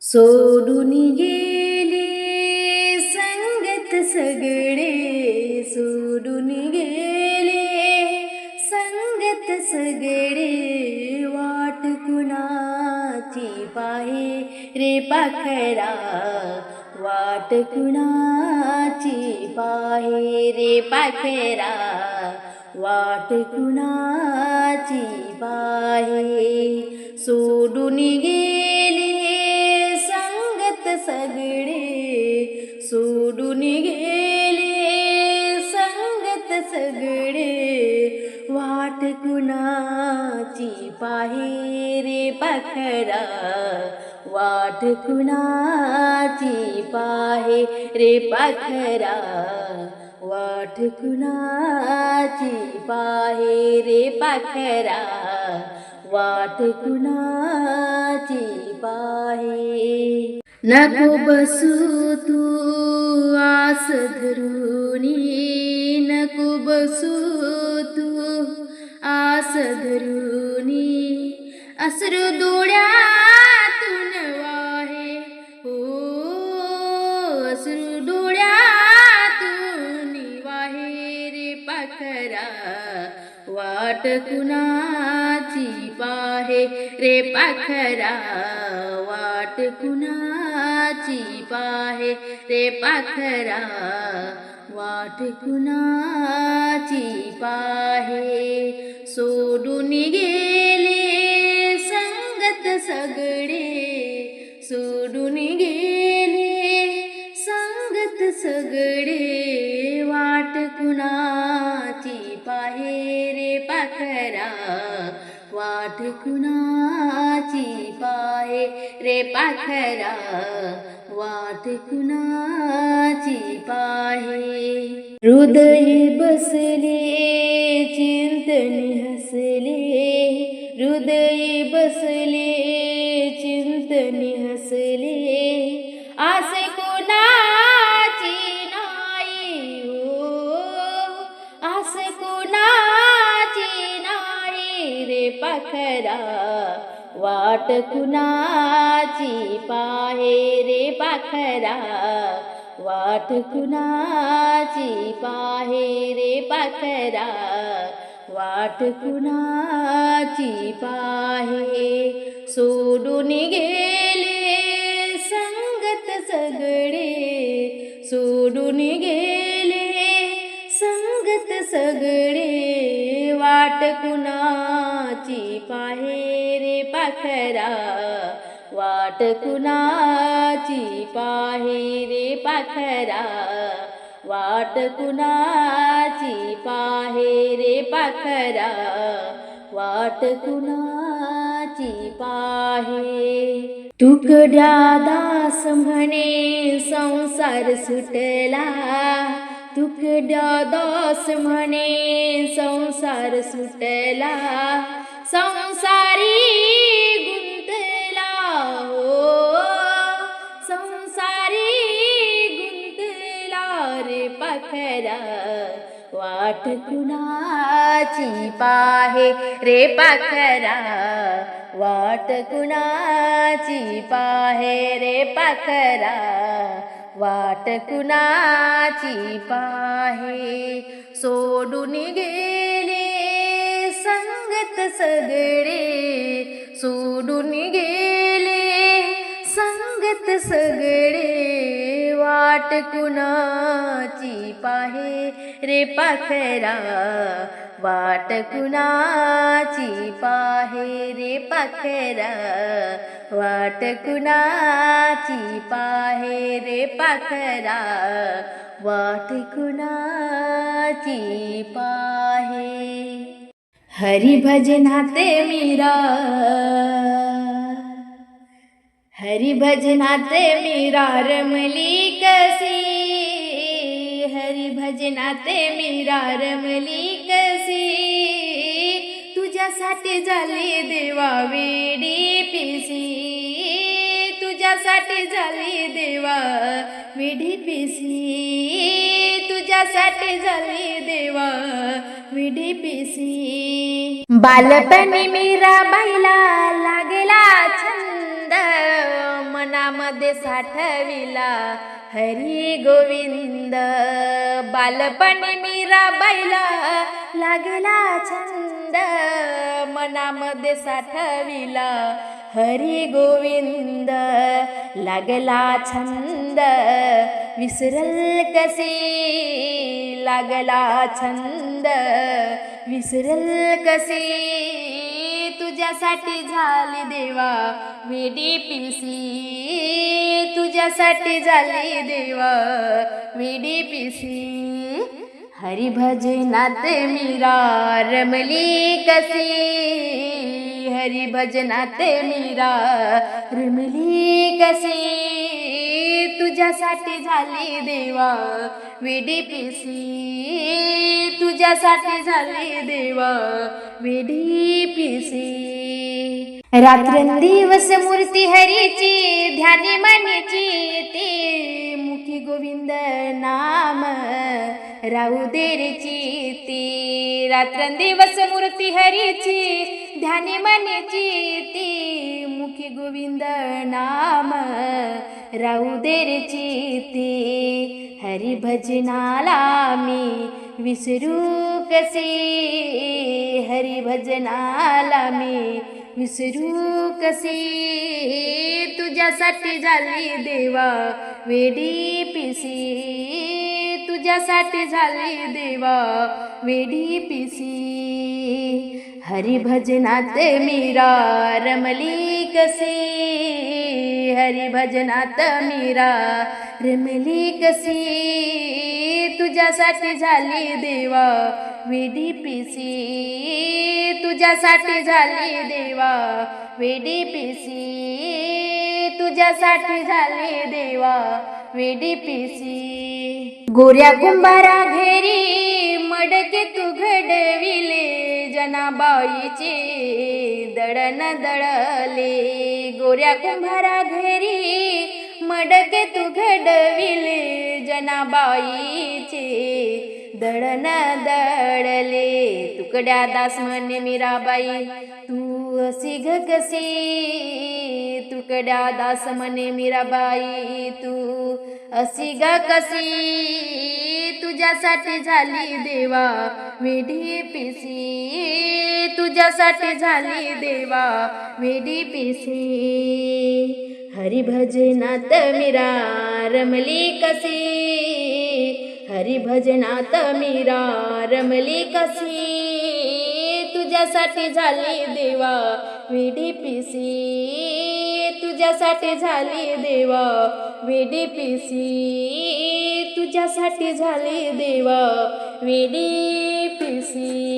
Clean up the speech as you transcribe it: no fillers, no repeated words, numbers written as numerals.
सोडून गेले संगत सगळे, सोडून गेले संगत सगळे, वाट कुणाची पाहे रे पाखरा, वाट कुणाची पाहे रे पाखरा, वाट कुणाची पाहे. सोडून गेले संगत सगळे, सोडून गेले संगत सगळे, वाट कुणाची पाहे रे पाखरा, वाट कुणाची पाहे रे पाखरा, वाट कुणाची पाहे रे पाखरा, वाट कुणाची पाहे. नको बसू तू आस धरुनी, नको बसू तू आस धरुनी, अश्रू डोळ्यातून वाहे हो, अश्रू डोळ्यातून वाहे रे पाखरा, वाट कुणाची पाहे रे पाखरा, वाट कुणाची पाहे रे पाखरा, वाट कुणाची पाहे. सोडून गेले संगत सगळे, सोडून गेले संगत सगळे, वाट कुणाची पाहे रे पाखरा, वाट कुणाची पाहे रे पाखरा, वाट कुणाची पाहे. हृदय बसले चिंतन हसले, हृदय बसले चिंतन हसले, आसे कोणाची नाही हो, आसे कोणाची नाही रे पाखरा, वाट कुणाची पाहे रे पाखरा, वाट कुणाची पाहे रे पाखरा, वाट कुणाची पाहे. सोडून गेले संगत सगळे, सोडून गेले संगत सगळे, वाट कुणाची पाहे रे पाखरा, वाट कुणाची पाहे रे पाखरा, वाट कुणाची पाहे रे पाखरा, वाट कुणाची पाहे. तुकड्या दास म्हणे संसार सुटला, तुकड्या दास म्हणे संसार सुटला, संसारी गुंतला हो, संसारी गुंतला रे पाखरा, वाट कुणाची पाहे रे पाखरा, वाट कुणाची पाहे रे पाखरा, वाट कुणाची पाहे. सोडून गेले संगत सगळे, सोडून गेले संगत सगळे, वाट कुणाची पाहे रे पाखरा, वाट कुणाची पाहे रे पाखरा, वाट कुणाची पाहे रे पाखरा, वाट कुणाची पाहे. हरि भजनाते मीरा, हरि भजनाते मीरा रमली कसी, हरि भजनाते मीरा रमली कसी, तुझ्यासाठी झाली देवा वेडी पिसी, तुझ्यासाठी झाली देवा वेडी पिसी, तुझ्यासाठी झाली देवा वेडी पिसी. बालपणी मीरा बाईला लागला छंद, मना मनामध्ये साठविला हरी गोविंद. बालपणी मीराबाईला लागला छंद, मनामध्ये साठविला हरी गोविंद. लागला छंद विसरल कसे, लागला छंद विसरल कसे. तुझ्यासाठी झाली देवा वेडी पिलसी, तुझ्यासाठी झाली देवा वेडी पिलसी. हरिभजनात मीरा रमली कशी, हरिभजनात मीरा रमली कशी. तुझ्यासाठी झाली देवा वेडी पिलसी, तुझ्यासाठी झाली देवा वेडी पिलसी. रात्रंदिवस मूर्ती हरीची ध्यानी मनीची, ती मुखी गोविंद नाम राहू दे रे चित्ती. रात्रंदिवस मूर्ती हरीची ध्यानी मनीची, ती मुखी गोविंद नाम राहू दे रे चित्ती. हरिभजनाला मी विसरू कसे, हरिभजनाला मी विसरू कसे. तुझ्यासाठी झाली देवा वेडी पिलसी, तुझ्यासाठी झाली देवा वेडी पिलसी. हरिभजनात मीरा रमली कशी, हरिभजनात मीरा रमली कशी. तुझ्यासाठी झाली देवा वेडी पिलसी, तुझ्यासाठी झाली देवा वेडी पिलसी. तुझ्यासाठी झाली देवा वेडी पिलसी. गोऱ्या कुंभारा घेरी मडके तू घडविले, जनाबाईचे दळण दळले. गोऱ्या कुंभारा घेरी मडके तू घडविले, जनाबाईचे दळण दळले. तुकड्या दास म्हणे मीराबाई तू अशी ग कशी, तुकड्या दास म्हणे मीराबाई तू अशी ग कशी. तुझ्यासाठी झाली देवा वेडी पिलसी, तुझ्यासाठी झाली देवा वेडी पिलसी. हरिभजनात मीरा रमली कशी, हरिभजनात मीरा रमली कशी. तुझ्यासाठी झाली देवा वेडी पिलसी, तुझ्यासाठी झाली देवा वेडी पिलसी. तुझ्यासाठी झाली देवा वेडी पिलसी.